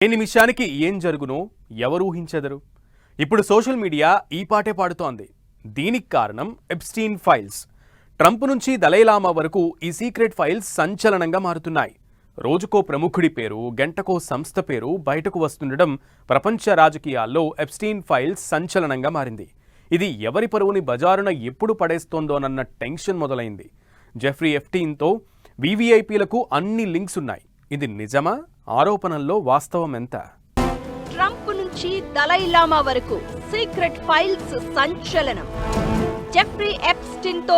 ఏ నిమిషానికి ఏం జరుగునో ఎవరు ఊహించెదరు. ఇప్పుడు సోషల్ మీడియా ఈ పాటే పాడుతోంది. దీనికి కారణం ఎప్స్టీన్ ఫైల్స్. ట్రంప్ నుంచి దలైలామా వరకు ఈ సీక్రెట్ ఫైల్స్ సంచలనంగా మారుతున్నాయి. రోజుకో ప్రముఖుడి పేరు, గంటకో సంస్థ పేరు బయటకు వస్తుండడం ప్రపంచ రాజకీయాల్లో ఎప్స్టీన్ ఫైల్స్ సంచలనంగా మారింది. ఇది ఎవరి పరువుని బజారున ఎప్పుడు పడేస్తోందోనన్న టెన్షన్ మొదలైంది. జెఫ్రీ ఎప్స్టీన్తో వీవీఐపీలకు అన్ని లింక్స్ ఉన్నాయి. ఇది నిజమా? ఆరోపణల్లో వాస్తవం ఎంత? ట్రంప్ నుంచి దలైలామా వరకు సీక్రెట్ ఫైల్స్ సంచలనం. జెఫ్రీ ఎప్స్టీన్ తో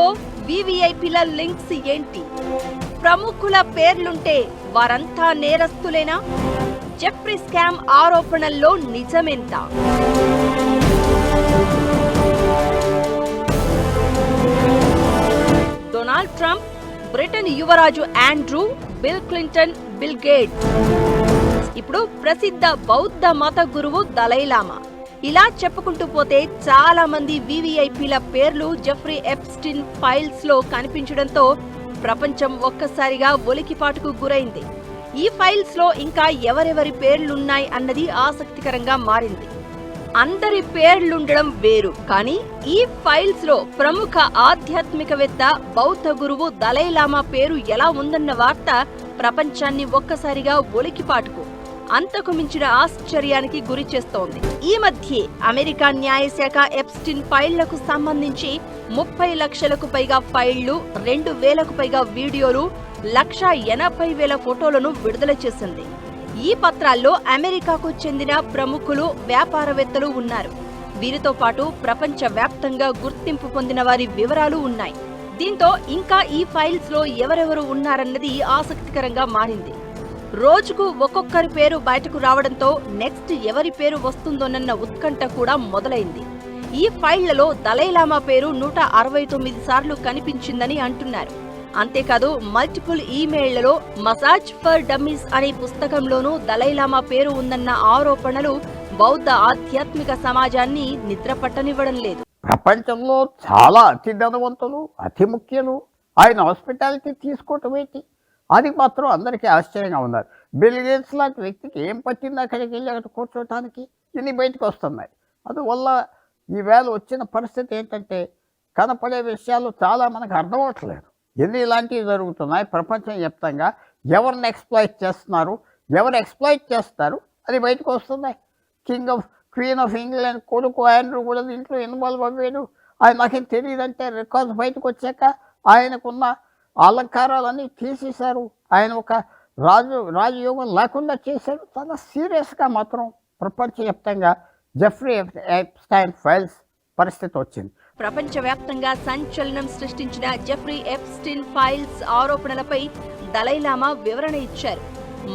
వీవీఐపీల లింక్స్ ఏంటి? ప్రముఖుల పేర్లుంటే వారంతా నేరస్తులేనా? జెఫ్రీ స్కామ్ ఆరోపణల్లో నిజమెంత? డొనాల్డ్ ట్రంప్, బ్రిటన్ యువరాజు Andrew, Bill Clinton, Bill Gates, ఇప్పుడు ప్రసిద్ధ బౌద్ధ మత గురువు దలైలామా. ఇలా చెప్పుకుంటూ పోతే చాలా మంది వీవీఐపీల పేర్లు జెఫ్రీ ఎప్స్టీన్ ఫైల్స్ లో కనిపించడంతో ప్రపంచం ఒక్కసారిగా ఒలికిపాటుకు గురైంది. ఈ ఫైల్స్ లో ఇంకా ఎవరెవరి పేర్లున్నాయి అన్నది ఆసక్తికరంగా మారింది. అందరి పేర్లుండడం వేరు, కానీ ఈ ఫైల్స్ లో ప్రముఖ ఆధ్యాత్మికవేత్త బౌద్ధ గురువు దలైలామా పేరు ఎలా ఉందన్న వార్త ప్రపంచాన్ని ఒక్కసారిగా ఒలికిపాటుకు, అంతకు మించిన ఆశ్చర్యానికి గురి చేస్తోంది. ఈ మధ్యే అమెరికా న్యాయశాఖ ఎప్స్టీన్ ఫైళ్లకు సంబంధించి 30 లక్షలకు పైగా ఫైళ్లు, 2000కు పైగా వీడియోలు, 1,80,000 ఫోటోలను విడుదల చేసింది. ఈ పత్రాల్లో అమెరికాకు చెందిన ప్రముఖులు, వ్యాపారవేత్తలు ఉన్నారు. వీరితో పాటు ప్రపంచ వ్యాప్తంగా గుర్తింపు పొందిన వారి వివరాలు ఉన్నాయి. దీంతో ఇంకా ఈ ఫైల్స్ లో ఎవరెవరు ఉన్నారన్నది ఆసక్తికరంగా మారింది. రోజుకు ఒక్కొక్కరి పేరు బయటకు రావడంతో నెక్స్ట్ ఎవరి పేరు వస్తుందోనన్న ఉత్కంఠ కూడా మొదలైంది. ఈ ఫైళ్లలో దలైలామా పేరు 169 సార్లు కనిపించిందని అంటున్నారు. అంతేకాదు మల్టిపుల్ ఈమెయిళ్లలో మసాజ్ ఫర్ డమ్మీస్ అనే పుస్తకంలోనూ దలైలామా పేరు ఉందన్న ఆరోపణలు బౌద్ధ ఆధ్యాత్మిక సమాజాన్ని నిద్రపట్టనివ్వడం లేదు. ప్రపంచంలో చాలా అతి ధనవంతులు, అతి ముఖ్యులు ఆయన హాస్పిటాలిటీ తీసుకోవటం ఏంటి? అది మాత్రం అందరికీ ఆశ్చర్యంగా ఉన్నారు. బిల్ గేట్స్ లాంటి వ్యక్తికి ఏం పట్టింది అక్కడికి వెళ్ళి అక్కడ కూర్చోటానికి? ఇన్ని బయటకు వస్తున్నాయి. అందువల్ల ఈవేళ వచ్చిన పరిస్థితి ఏంటంటే కనపడే విషయాలు చాలా మనకు అర్థమవట్లేదు. ఎన్ని ఇలాంటివి జరుగుతున్నాయి ప్రపంచం వ్యాప్తంగా. ఎవరిని ఎక్స్ప్లాయిట్ చేస్తున్నారు, ఎవరు ఎక్స్ప్లాయిట్ చేస్తారు అది బయటకు వస్తున్నాయి. క్వీన్ ఆఫ్ ఇంగ్లాండ్ కొడుకు ఆండ్రూ కూడా దీంట్లో ఇన్వాల్వ్ అవ్వాడు. ఆయన నాకేం తెలియదంటే రికార్డ్స్ బయటకు వచ్చాక ఆయనకున్న అలంకారాలన్నీ తీసేశారు. ఆయన ఒక రాజయోగం లేకుండా చేశారు. చాలా సీరియస్గా మాత్రం ప్రపంచవ్యాప్తంగా జెఫ్రీ ఎప్స్టైన్ ఫైల్స్ పరిస్థితి వచ్చింది. ప్రపంచవ్యాప్తంగా సంచలనం సృష్టించిన జెఫ్రీ ఎప్స్టీన్ ఫైల్స్ ఆరోపణలపై దలైలామా వివరణ ఇచ్చారు.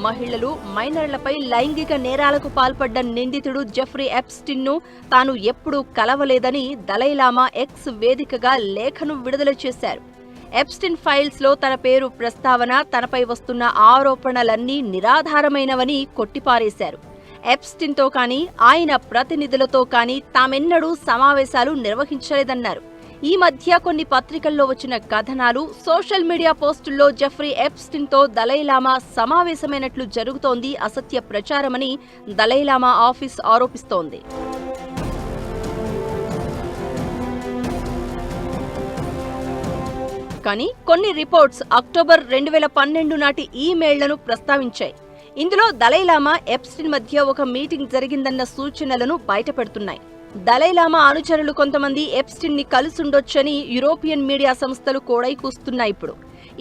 మహిళలు, మైనర్లపై లైంగిక నేరాలకు పాల్పడ్డ నిందితుడు జెఫ్రీ ఎప్స్టీన్ ను తాను ఎప్పుడూ కలవలేదని దలైలామా ఎక్స్ వేదికగా లేఖను విడుదల చేశారు. ఎప్స్టీన్ ఫైల్స్ లో తన పేరు ప్రస్తావన, తనపై వస్తున్న ఆరోపణలన్నీ నిరాధారమైనవని కొట్టిపారేశారు. ఎప్స్టీన్ తో కానీ ఆయన ప్రతినిధులతో కానీ తామెన్నడూ సమావేశాలు నిర్వహించలేదన్నారు. ఈ మధ్య కొన్ని పత్రికల్లో వచ్చిన కథనాలు, సోషల్ మీడియా పోస్టుల్లో జెఫ్రీ ఎప్స్టీన్ తో దలైలామా సమావేశమైనట్లు జరుగుతోంది అసత్య ప్రచారమని దలైలామా ఆఫీస్ ఆరోపిస్తోంది. కానీ కొన్ని రిపోర్ట్స్ అక్టోబర్ 2012 నాటి ఈమెయిళ్లను ప్రస్తావించాయి. ఇందులో దలైలామా, ఎప్స్టీన్ మధ్య ఒక మీటింగ్ జరిగిందన్న సూచనలను బయటపెడుతున్నాయి. దలైలామా అనుచరులు కొంతమంది ఎప్స్టీన్ ని కలుసుండొచ్చని యూరోపియన్ మీడియా సంస్థలు కోడై కూస్తున్నాయి. ఇప్పుడు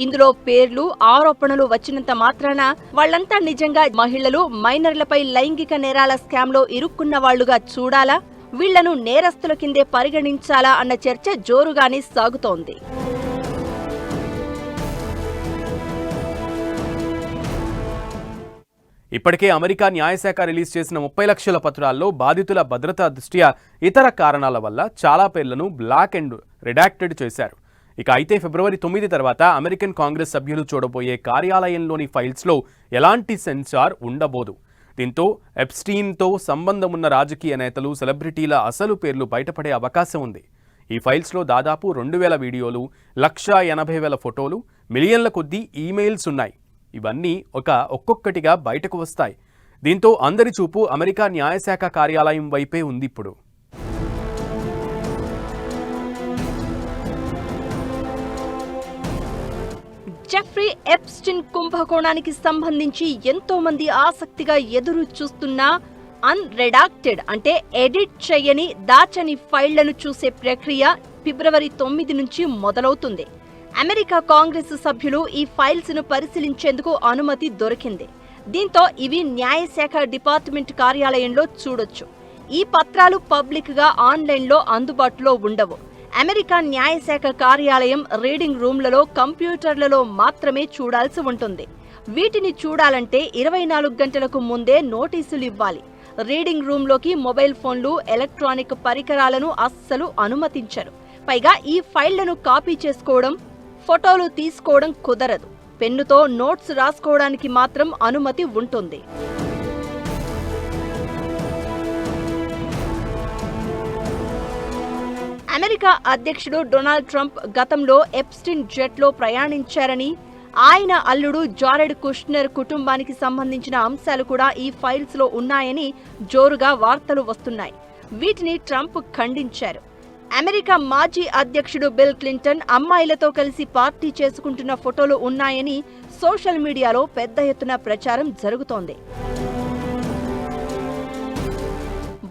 ఇందులో పేర్లు, ఆరోపణలు వచ్చినంత మాత్రాన వాళ్లంతా నిజంగా మహిళలు, మైనర్లపై లైంగిక నేరాల స్కామ్ లో ఇరుక్కున్న వాళ్లుగా చూడాలా, వీళ్లను నేరస్తుల కిందే పరిగణించాలా అన్న చర్చ జోరుగానే సాగుతోంది. ఇప్పటికే అమెరికా న్యాయశాఖ రిలీజ్ చేసిన 30 లక్షల పత్రాల్లో బాధితుల భద్రతా దృష్ట్యా ఇతర కారణాల వల్ల చాలా పేర్లను బ్లాక్ అండ్ రిడాక్టెడ్ చేశారు. ఇక అయితే ఫిబ్రవరి 9 తర్వాత అమెరికన్ కాంగ్రెస్ సభ్యులు చూడబోయే కార్యాలయంలోని ఫైల్స్లో ఎలాంటి సెన్సార్ ఉండబోదు. దీంతో ఎప్స్టీన్తో సంబంధమున్న రాజకీయ నేతలు, సెలబ్రిటీల అసలు పేర్లు బయటపడే అవకాశం ఉంది. ఈ ఫైల్స్లో దాదాపు 2,000 వీడియోలు, 1,80,000 ఫోటోలు, మిలియన్ల కొద్దీ ఈమెయిల్స్ ఉన్నాయి. ఇవన్నీ ఒక్కొక్కటిగా బయటకు వస్తాయి. దీంతో అందరి చూపు అమెరికా న్యాయశాఖ కార్యాలయం వైపే ఉంది ఇప్పుడు. జెఫ్రీ ఎప్స్టీన్ కుంభకోణానికి సంబంధించి ఎంతో మంది ఆసక్తిగా ఎదురు చూస్తున్న అన్రెడాక్టెడ్ అంటే ఎడిట్ చేయని దాచని ఫైళ్లను చూసే ప్రక్రియ ఫిబ్రవరి 9 నుంచి మొదలవుతుంది. అమెరికా కాంగ్రెస్ సభ్యులు ఈ ఫైల్స్ ను పరిశీలించేందుకు అనుమతి దొరికింది. దీంతో ఇవి న్యాయశాఖ డిపార్ట్మెంట్ కార్యాలయంలో చూడొచ్చు. ఈ పత్రాలు పబ్లిక్ గా ఆన్లైన్లో అందుబాటులో ఉండవు. అమెరికా న్యాయశాఖ కార్యాలయం రీడింగ్ రూమ్లలో కంప్యూటర్లలో మాత్రమే చూడాల్సి ఉంటుంది. వీటిని చూడాలంటే 24 గంటలకు ముందే నోటీసులు ఇవ్వాలి. రీడింగ్ రూమ్లోకి మొబైల్ ఫోన్లు, ఎలక్ట్రానిక్ పరికరాలను అస్సలు అనుమతించరు. పైగా ఈ ఫైళ్లను కాపీ చేసుకోవడం, ఫోటోలు తీసుకోవడం కుదరదు. పెన్నుతో నోట్స్ రాసుకోవడానికి మాత్రం అనుమతి ఉంటుంది. అమెరికా అధ్యక్షుడు డొనాల్డ్ ట్రంప్ గతంలో ఎప్స్టీన్ జెట్లో ప్రయాణించారని, ఆయన అల్లుడు జారెడ్ కుష్నర్ కుటుంబానికి సంబంధించిన అంశాలు కూడా ఈ ఫైల్స్ లో ఉన్నాయని జోరుగా వార్తలు వస్తున్నాయి. వీటిని ట్రంప్ ఖండించారు. అమెరికా మాజీ అధ్యక్షుడు బిల్ క్లింటన్ అమ్మాయిలతో కలిసి పార్టీ చేసుకుంటున్న ఫోటోలు ఉన్నాయని సోషల్ మీడియాలో పెద్ద ఎత్తున ప్రచారం జరుగుతోంది.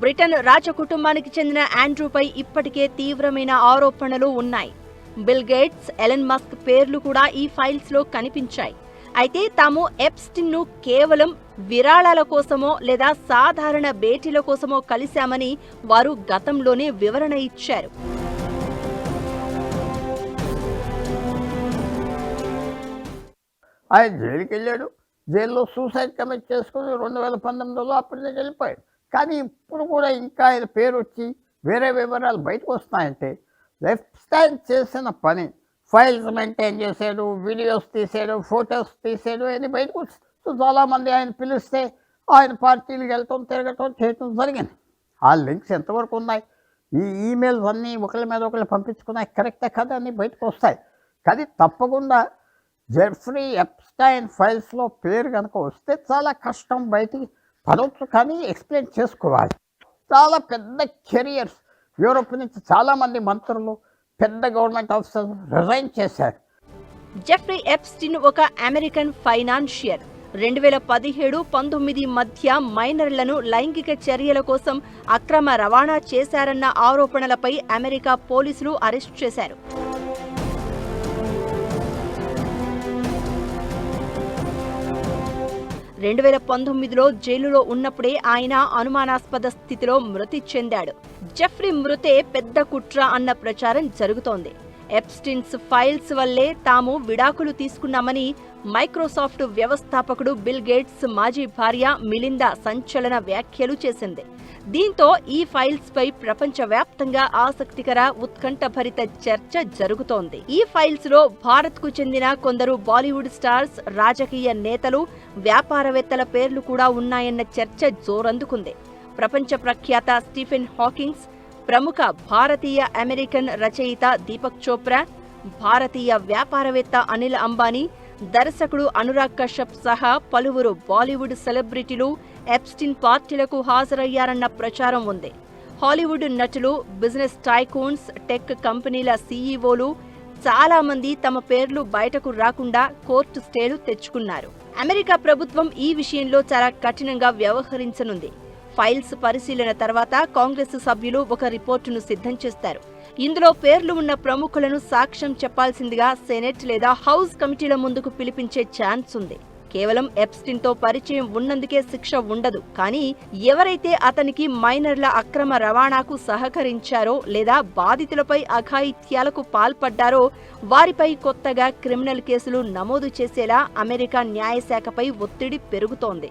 బ్రిటన్ రాజకుటుంబానికి చెందిన ఆండ్రూపై ఇప్పటికే తీవ్రమైన ఆరోపణలు ఉన్నాయి. బిల్ గేట్స్, ఎలన్ మస్క్ పేర్లు కూడా ఈ ఫైల్స్ లో కనిపించాయి. అయితే తాము ఎప్స్టీన్ ను కేవలం విరాళాల కోసమో లేదా సాధారణ భేటీల కోసమో కలిశామని వారు గతంలోనే వివరణ ఇచ్చారు. ఆయన జైలుకి వెళ్ళాడు. జైల్లో సూసైడ్ కమిట్ చేసుకుని 2019లో అప్పటికే వెళ్ళిపోయాడు. కానీ ఇప్పుడు కూడా ఇంకా ఆయన పేరు వచ్చి వేరే వివరాలు బయటకు వస్తున్నాయంటే ఎప్స్టైన్ చేసిన పని, ఫైల్స్ మెయింటైన్ చేశాడు, వీడియోస్ తీసాడు, ఫొటోస్ తీసాడు అని బయటకు వచ్చి చాలామంది ఆయన పిలిస్తే ఆయన పార్టీలకు వెళ్తాం, తిరగటం, చేయటం జరిగింది. ఆ లింక్స్ ఎంతవరకు ఉన్నాయి, ఈ ఈమెయిల్స్ అన్నీ ఒకరి మీద ఒకరు పంపించుకున్నాయి, కరెక్టే కదా అని బయటకు వస్తాయి. కానీ తప్పకుండా జెఫ్రీ ఎప్స్టైన్ ఫైల్స్లో పేరు కనుక వస్తే చాలా కష్టం బయటికి పడవచ్చు. కానీ ఎక్స్ప్లెయిన్ చేసుకోవాలి. చాలా పెద్ద కెరియర్స్, యూరోప్ నుంచి చాలామంది మంత్రులు, పెద్ద గవర్నమెంట్ ఆఫీసర్స్ రిజైన్ చేశారు. జెఫ్రీ ఎప్స్టీన్ ఒక అమెరికన్ ఫైనాన్షియర్. 2017-19 మధ్య మైనర్లను లైంగిక చర్యల కోసం అక్రమ రవాణా చేశారన్న ఆరోపణలపై అమెరికా పోలీసులు అరెస్ట్ చేశారు. రెండు 2019లో జైలులో ఉన్నప్పుడే ఆయన అనుమానాస్పద స్థితిలో మృతి చెందాడు. జెఫ్రీ మృతే పెద్ద కుట్ర అన్న ప్రచారం జరుగుతోంది. ఎప్స్టీన్స్ ఫైల్స్ వల్లే తాము విడాకులు తీసుకున్నామని మైక్రోసాఫ్ట్ వ్యవస్థాపకుడు బిల్ గేట్స్ మాజీ భార్య మిలిందా సంచలన వ్యాఖ్యలు చేసింది. దీంతో ఈ ఫైల్స్ పై ప్రపంచవ్యాప్తంగా ఆసక్తికర, ఉత్కంఠభరిత చర్చ జరుగుతోంది. ఈ ఫైల్స్ లో భారత్ కు చెందిన కొందరు బాలీవుడ్ స్టార్స్, రాజకీయ నేతలు, వ్యాపారవేత్తల పేర్లు కూడా ఉన్నాయన్న చర్చ జోరందుకుంది. ప్రపంచ ప్రఖ్యాత స్టీఫెన్ హాకింగ్స్, ప్రముఖ భారతీయ అమెరికన్ రచయిత దీపక్ చోప్రా, భారతీయ వ్యాపారవేత్త అనిల్ అంబానీ, దర్శకుడు అనురాగ్ కశ్యప్ సహా పలువురు బాలీవుడ్ సెలబ్రిటీలు ఎప్స్టీన్ పార్టీలకు హాజరయ్యారన్న ప్రచారం ఉంది. హాలీవుడ్ నటులు, బిజినెస్ టైకూన్స్, టెక్ కంపెనీల సీఈఓలు చాలా మంది తమ పేర్లు బయటకు రాకుండా కోర్టు స్టేలు తెచ్చుకున్నారు. అమెరికా ప్రభుత్వం ఈ విషయంలో చాలా కఠినంగా వ్యవహరించనుంది. ఫైల్స్ పరిశీలన తర్వాత కాంగ్రెస్ సభ్యులు ఒక రిపోర్టును సిద్ధం చేస్తారు. ఇందులో పేర్లు ఉన్న ప్రముఖులను సాక్ష్యం చెప్పాల్సిందిగా సెనెట్ లేదా హౌస్ కమిటీల ముందుకు పిలిపించే ఛాన్స్ ఉంది. కేవలం ఎప్స్టీన్ తో పరిచయం ఉన్నందుకే శిక్ష ఉండదు. కానీ ఎవరైతే అతనికి మైనర్ల అక్రమ రవాణాకు సహకరించారో లేదా బాధితులపై అఘాయిత్యాలకు పాల్పడ్డారో వారిపై కొత్తగా క్రిమినల్ కేసులు నమోదు చేసేలా అమెరికా న్యాయశాఖపై ఒత్తిడి పెరుగుతోంది.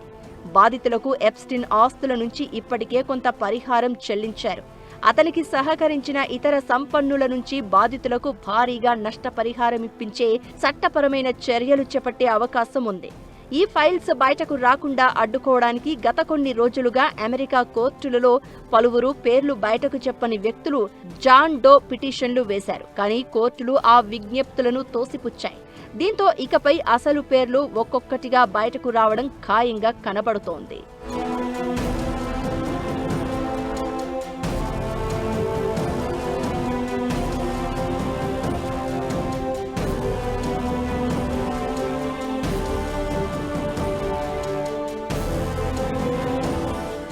బాధితులకు ఎప్స్టీన్ ఆస్తుల నుంచి ఇప్పటికే కొంత పరిహారం చెల్లించారు. అతనికి సహకరించిన ఇతర సంపన్నుల నుంచి బాధితులకు భారీగా నష్టపరిహారం ఇప్పించే చట్టపరమైన చర్యలు చేపట్టే అవకాశం ఉంది. ఈ ఫైల్స్ బయటకు రాకుండా అడ్డుకోవడానికి గత కొన్ని రోజులుగా అమెరికా కోర్టులలో పలువురు పేర్లు బయటకు చెప్పని వ్యక్తులు జాన్ డో పిటిషన్లు వేశారు. కానీ కోర్టులు ఆ విజ్ఞప్తులను తోసిపుచ్చాయి. దీంతో ఇకపై అసలు పేర్లు ఒక్కొక్కటిగా బయటకు రావడం ఖాయంగా కనబడుతోంది.